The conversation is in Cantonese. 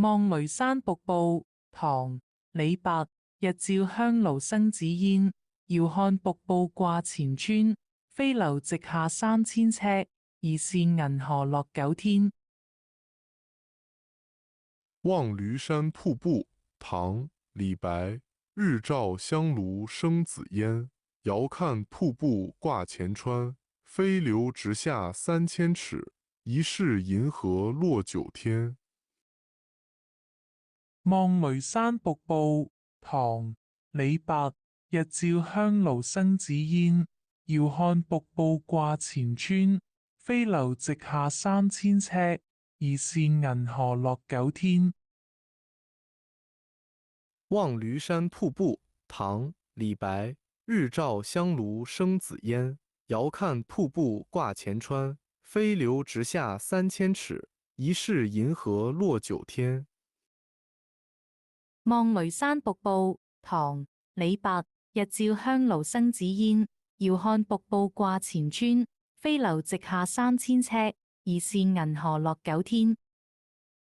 望梅山瀑布，唐·李白。日照香爐生紫煙，遙看瀑布掛前川。飛流直下3000尺，疑是銀河落九天。望庐山瀑布，唐·李白。日照香炉生紫烟，遥看瀑布挂前川。飞流直下3000尺，疑是银河落九天。望梅山瀑布，唐·李白。日照香爐生紫煙，遙看瀑布掛前川。飛流直下3000尺，疑是銀河落九天。望庐山瀑布，唐·李白。日照香炉生紫烟，遥看瀑布挂前川。飞流直下3000尺，疑是银河落九天。望梅山瀑布，唐·李白。日照香爐生紫煙，遙看瀑布掛前川。飛流直下3000尺，疑是銀河落九天。